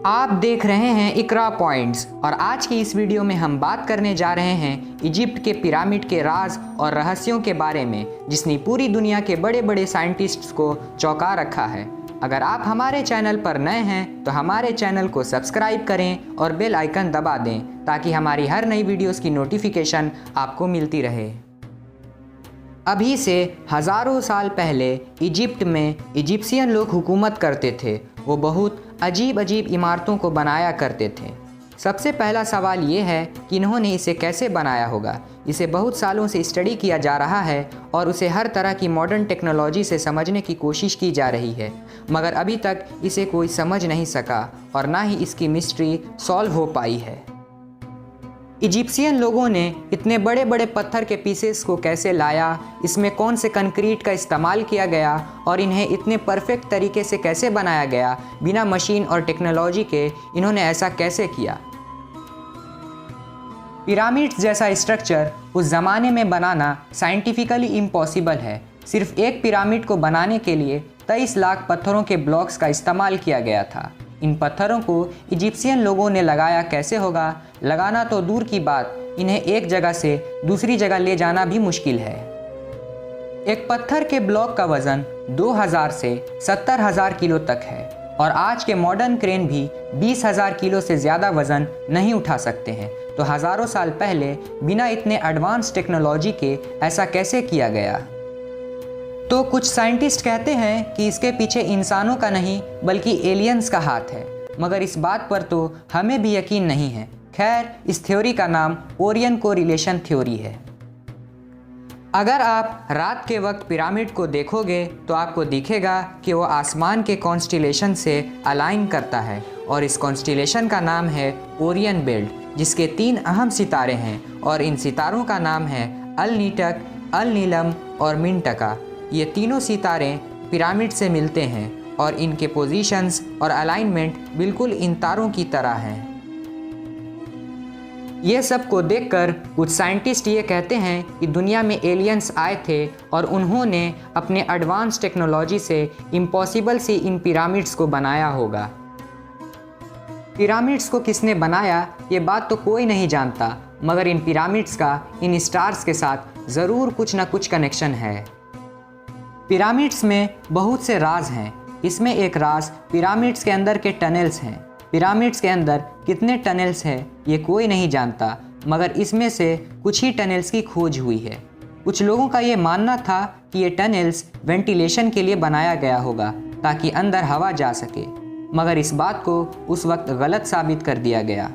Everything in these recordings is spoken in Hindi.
आप देख रहे हैं इकरा पॉइंट्स और आज की इस वीडियो में हम बात करने जा रहे हैं इजिप्ट के पिरामिड के राज और रहस्यों के बारे में, जिसने पूरी दुनिया के बड़े बड़े साइंटिस्ट्स को चौंका रखा है। अगर आप हमारे चैनल पर नए हैं तो हमारे चैनल को सब्सक्राइब करें और बेल आइकन दबा दें ताकि हमारी हर नई वीडियोस की नोटिफिकेशन आपको मिलती रहे। अभी से हज़ारों साल पहले इजिप्ट में इजिप्शियन लोग हुकूमत करते थे। वो बहुत अजीब अजीब इमारतों को बनाया करते थे। सबसे पहला सवाल ये है कि इन्होंने इसे कैसे बनाया होगा। इसे बहुत सालों से स्टडी किया जा रहा है और उसे हर तरह की मॉडर्न टेक्नोलॉजी से समझने की कोशिश की जा रही है, मगर अभी तक इसे कोई समझ नहीं सका और ना ही इसकी मिस्ट्री सॉल्व हो पाई है। इजिप्शियन लोगों ने इतने बड़े बड़े पत्थर के पीसेस को कैसे लाया, इसमें कौन से कंक्रीट का इस्तेमाल किया गया और इन्हें इतने परफेक्ट तरीके से कैसे बनाया गया बिना मशीन और टेक्नोलॉजी के, इन्होंने ऐसा कैसे किया। पिरामिड्स जैसा स्ट्रक्चर उस ज़माने में बनाना साइंटिफिकली इम्पॉसिबल है। सिर्फ एक पिरामिड को बनाने के लिए 23 लाख पत्थरों के ब्लॉक्स का इस्तेमाल किया गया था। इन पत्थरों को इजिप्शियन लोगों ने लगाया कैसे होगा, लगाना तो दूर की बात, इन्हें एक जगह से दूसरी जगह ले जाना भी मुश्किल है। एक पत्थर के ब्लॉक का वज़न 2000 से 70,000 किलो तक है और आज के मॉडर्न क्रेन भी 20,000 किलो से ज़्यादा वज़न नहीं उठा सकते हैं। तो हज़ारों साल पहले बिना इतने एडवांस टेक्नोलॉजी के ऐसा कैसे किया गया। तो कुछ साइंटिस्ट कहते हैं कि इसके पीछे इंसानों का नहीं बल्कि एलियंस का हाथ है, मगर इस बात पर तो हमें भी यकीन नहीं है। खैर, इस थ्योरी का नाम ओरियन कोरिलेशन थ्योरी है। अगर आप रात के वक्त पिरामिड को देखोगे तो आपको दिखेगा कि वो आसमान के कॉन्स्टिलेशन से अलाइन करता है और इस कॉन्स्टिलेशन का नाम है ओरियन बेल्ट, जिसके 3 अहम सितारे हैं और इन सितारों का नाम है अल नीटक, अल नीलम और मिंटका। ये तीनों सितारे पिरामिड से मिलते हैं और इनके पोजीशंस और अलाइनमेंट बिल्कुल इन तारों की तरह हैं। ये सब को देखकर कुछ साइंटिस्ट ये कहते हैं कि दुनिया में एलियंस आए थे और उन्होंने अपने एडवांस टेक्नोलॉजी से इम्पॉसिबल सी इन पिरामिड्स को बनाया होगा। पिरामिड्स को किसने बनाया ये बात तो कोई नहीं जानता, मगर इन पिरामिड्स का इन स्टार्स के साथ ज़रूर कुछ ना कुछ कनेक्शन है। पिरामिड्स में बहुत से राज हैं। इसमें एक राज पिरामिड्स के अंदर के टनल्स हैं। पिरामिड्स के अंदर कितने टनल्स हैं ये कोई नहीं जानता, मगर इसमें से कुछ ही टनल्स की खोज हुई है। कुछ लोगों का ये मानना था कि ये टनल्स वेंटिलेशन के लिए बनाया गया होगा ताकि अंदर हवा जा सके, मगर इस बात को उस वक्त गलत साबित कर दिया गया।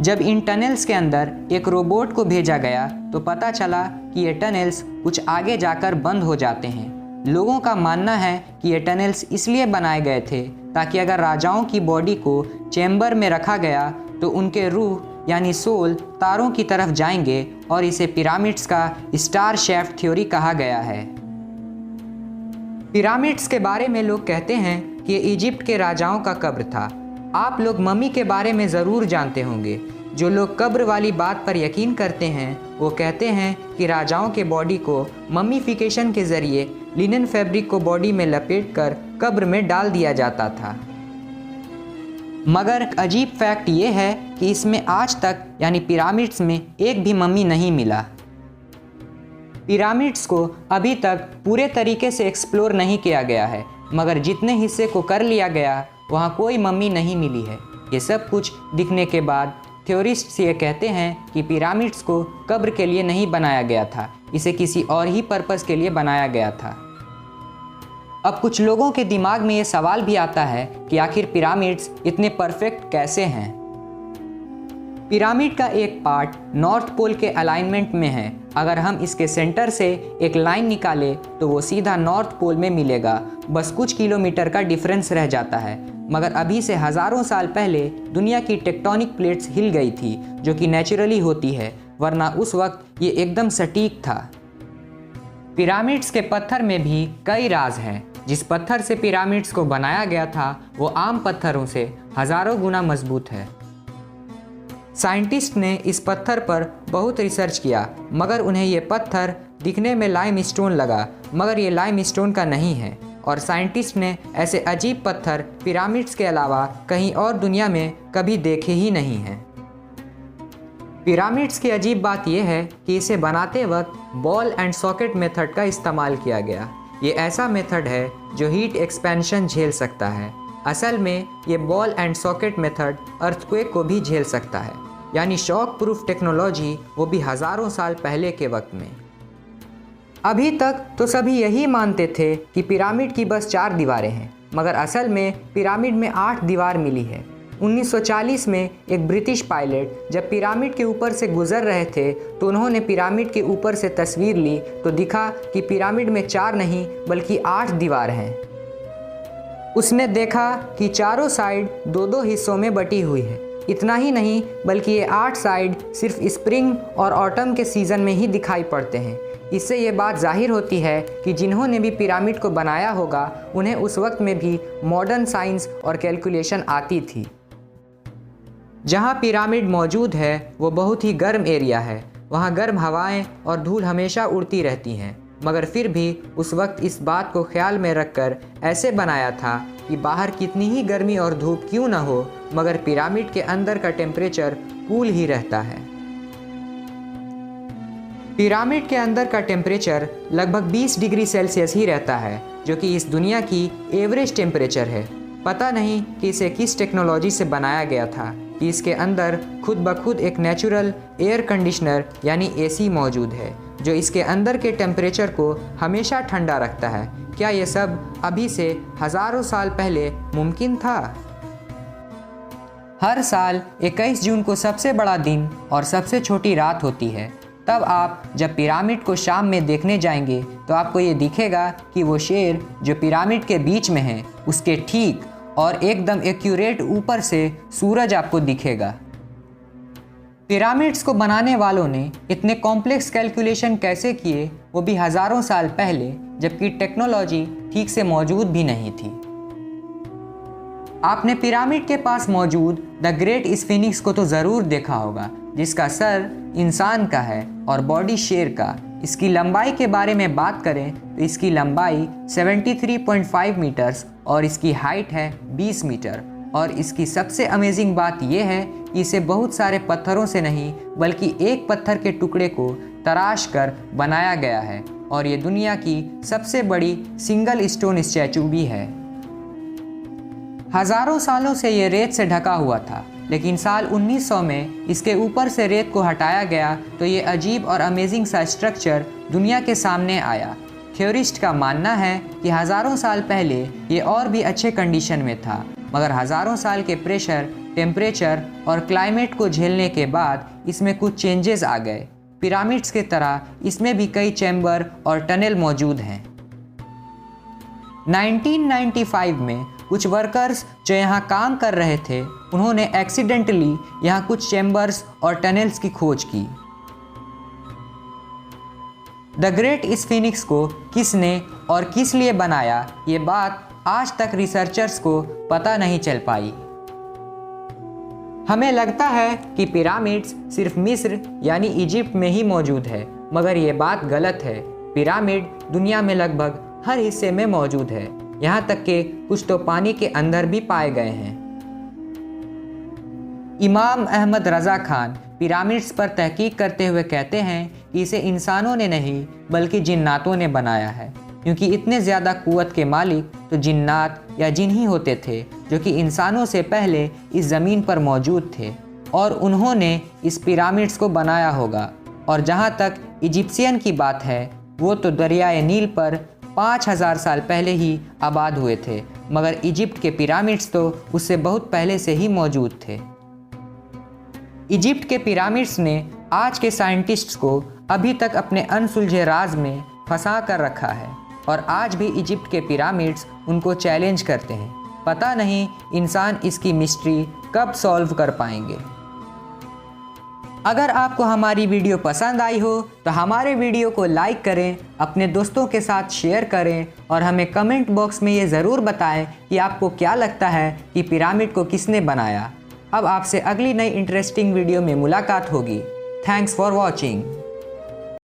जब इन टनल्स के अंदर एक रोबोट को भेजा गया तो पता चला कि ये टनल्स कुछ आगे जाकर बंद हो जाते हैं। लोगों का मानना है कि ये टनल्स इसलिए बनाए गए थे ताकि अगर राजाओं की बॉडी को चैम्बर में रखा गया तो उनके रूह यानी सोल तारों की तरफ जाएंगे और इसे पिरामिड्स का स्टार शेफ्ट थ्योरी कहा गया है। पिरामिड्स के बारे में लोग कहते हैं कि ये इजिप्ट के राजाओं का कब्र था। आप लोग मम्मी के बारे में ज़रूर जानते होंगे। जो लोग कब्र वाली बात पर यकीन करते हैं वो कहते हैं कि राजाओं के बॉडी को मम्मीफिकेशन के ज़रिए लिनन फैब्रिक को बॉडी में लपेटकर कब्र में डाल दिया जाता था। मगर अजीब फैक्ट ये है कि इसमें आज तक यानी पिरामिड्स में एक भी मम्मी नहीं मिला। पिरामिड्स को अभी तक पूरे तरीके से एक्सप्लोर नहीं किया गया है, मगर जितने हिस्से को कर लिया गया वहाँ कोई मम्मी नहीं मिली है। ये सब कुछ दिखने के बाद थ्योरिस्ट्स ये कहते हैं कि पिरामिड्स को कब्र के लिए नहीं बनाया गया था, इसे किसी और ही पर्पस के लिए बनाया गया था। अब कुछ लोगों के दिमाग में ये सवाल भी आता है कि आखिर पिरामिड्स इतने परफेक्ट कैसे हैं। पिरामिड का एक पार्ट नॉर्थ पोल के अलाइनमेंट में है। अगर हम इसके सेंटर से एक लाइन निकालें तो वो सीधा नॉर्थ पोल में मिलेगा। बस कुछ किलोमीटर का डिफरेंस रह जाता है, मगर अभी से हज़ारों साल पहले दुनिया की टेक्टोनिक प्लेट्स हिल गई थी, जो कि नेचुरली होती है, वरना उस वक्त ये एकदम सटीक था। पिरामिड्स के पत्थर में भी कई राज हैं। जिस पत्थर से पिरामिड्स को बनाया गया था वो आम पत्थरों से हज़ारों गुना मजबूत है। साइंटिस्ट ने इस पत्थर पर बहुत रिसर्च किया, मगर उन्हें ये पत्थर दिखने में लाइमस्टोन लगा, मगर ये लाइमस्टोन का नहीं है। और साइंटिस्ट ने ऐसे अजीब पत्थर पिरामिड्स के अलावा कहीं और दुनिया में कभी देखे ही नहीं हैं। पिरामिड्स की अजीब बात यह है कि इसे बनाते वक्त बॉल एंड सॉकेट मेथड का इस्तेमाल किया गया। ये ऐसा मेथड है जो हीट एक्सपेंशन झेल सकता है। असल में ये ball and socket method earthquake को भी झेल सकता है, यानी शॉक प्रूफ टेक्नोलॉजी, वो भी हज़ारों साल पहले के वक्त में। अभी तक तो सभी यही मानते थे कि पिरामिड की बस 4 दीवारें हैं, मगर असल में पिरामिड में 8 दीवार मिली है। 1940 में एक ब्रिटिश पायलट जब पिरामिड के ऊपर से गुजर रहे थे तो उन्होंने पिरामिड के ऊपर से तस्वीर ली तो दिखा कि पिरामिड में 4 नहीं बल्कि 8 दीवार हैं। उसने देखा कि चारों साइड 2-2 हिस्सों में बटी हुई है। इतना ही नहीं बल्कि ये 8 साइड सिर्फ स्प्रिंग और ऑटम के सीज़न में ही दिखाई पड़ते हैं। इससे ये बात जाहिर होती है कि जिन्होंने भी पिरामिड को बनाया होगा उन्हें उस वक्त में भी मॉडर्न साइंस और कैलकुलेशन आती थी। जहाँ पिरामिड मौजूद है वो बहुत ही गर्म एरिया है। वहाँ गर्म हवाएं और धूल हमेशा उड़ती रहती हैं, मगर फिर भी उस वक्त इस बात को ख्याल में रखकर ऐसे बनाया था कि बाहर कितनी ही गर्मी और धूप क्यों न हो, मगर पिरामिड के अंदर का टेम्परेचर कूल ही रहता है। पिरामिड के अंदर का टेम्परेचर लगभग 20 डिग्री सेल्सियस ही रहता है, जो कि इस दुनिया की एवरेज टेम्परेचर है। पता नहीं कि इसे किस टेक्नोलॉजी से बनाया गया था कि इसके अंदर खुद ब खुद एक नेचुरल एयर कंडीशनर यानी एसी मौजूद है, जो इसके अंदर के टेम्परेचर को हमेशा ठंडा रखता है। क्या ये सब अभी से हज़ारों साल पहले मुमकिन था? हर साल 21 जून को सबसे बड़ा दिन और सबसे छोटी रात होती है। तब आप जब पिरामिड को शाम में देखने जाएंगे तो आपको ये दिखेगा कि वो शेर जो पिरामिड के बीच में है उसके ठीक और एकदम एक्यूरेट ऊपर से सूरज आपको दिखेगा। पिरामिड्स को बनाने वालों ने इतने कॉम्प्लेक्स कैलकुलेशन कैसे किए, वो भी हज़ारों साल पहले, जबकि टेक्नोलॉजी ठीक से मौजूद भी नहीं थी। आपने पिरामिड के पास मौजूद द ग्रेट स्फिनिक्स को तो ज़रूर देखा होगा, जिसका सर इंसान का है और बॉडी शेर का। इसकी लंबाई के बारे में बात करें तो इसकी लंबाई 73.5 मीटर्स और इसकी हाइट है 20 मीटर। और इसकी सबसे अमेजिंग बात यह है कि इसे बहुत सारे पत्थरों से नहीं बल्कि एक पत्थर के टुकड़े को तराश कर बनाया गया है, और ये दुनिया की सबसे बड़ी सिंगल स्टोन स्टैचू भी है। हज़ारों सालों से ये रेत से ढका हुआ था, लेकिन साल 1900 में इसके ऊपर से रेत को हटाया गया तो ये अजीब और अमेजिंग सा स्ट्रक्चर दुनिया के सामने आया। थ्योरिस्ट का मानना है कि हज़ारों साल पहले ये और भी अच्छे कंडीशन में था, मगर हज़ारों साल के प्रेशर, टेम्परेचर और क्लाइमेट को झेलने के बाद इसमें कुछ चेंजेस आ गए। पिरामिड्स के तरह इसमें भी कई चैम्बर और टनल मौजूद हैं। 1995 में कुछ वर्कर्स जो यहाँ काम कर रहे थे उन्होंने एक्सीडेंटली यहाँ कुछ चैम्बर्स और टनल्स की खोज की। द ग्रेट स्फिनिक्स को किसने और किस लिए बनाया, ये बात आज तक रिसर्चर्स को पता नहीं चल पाई। हमें लगता है कि पिरामिड्स सिर्फ मिस्र यानी इजिप्ट में ही मौजूद है, मगर ये बात गलत है। पिरामिड दुनिया में लगभग हर हिस्से में मौजूद है, यहाँ तक कि कुछ तो पानी के अंदर भी पाए गए हैं। इमाम अहमद रज़ा खान पिरामिड्स पर तहकीक करते हुए कहते हैं कि इसे इंसानों ने नहीं बल्कि जिन्नातों ने बनाया है, क्योंकि इतने ज़्यादा कुव्वत के मालिक तो जिन्नात या जिन ही होते थे जो कि इंसानों से पहले इस ज़मीन पर मौजूद थे, और उन्होंने इस पिरामिड्स को बनाया होगा। और जहाँ तक इजिप्शियन की बात है, वो तो दरियाए नील पर 5000 साल पहले ही आबाद हुए थे, मगर इजिप्ट के पिरामिड्स तो उससे बहुत पहले से ही मौजूद थे। इजिप्ट के पिरामिड्स ने आज के साइंटिस्ट्स को अभी तक अपने अनसुलझे राज में फंसा कर रखा है, और आज भी इजिप्ट के पिरामिड्स उनको चैलेंज करते हैं। पता नहीं इंसान इसकी मिस्ट्री कब सॉल्व कर पाएंगे। अगर आपको हमारी वीडियो पसंद आई हो तो हमारे वीडियो को लाइक करें, अपने दोस्तों के साथ शेयर करें, और हमें कमेंट बॉक्स में ये ज़रूर बताएं कि आपको क्या लगता है कि पिरामिड को किसने बनाया। अब आपसे अगली नई इंटरेस्टिंग वीडियो में मुलाकात होगी। Thanks for watching.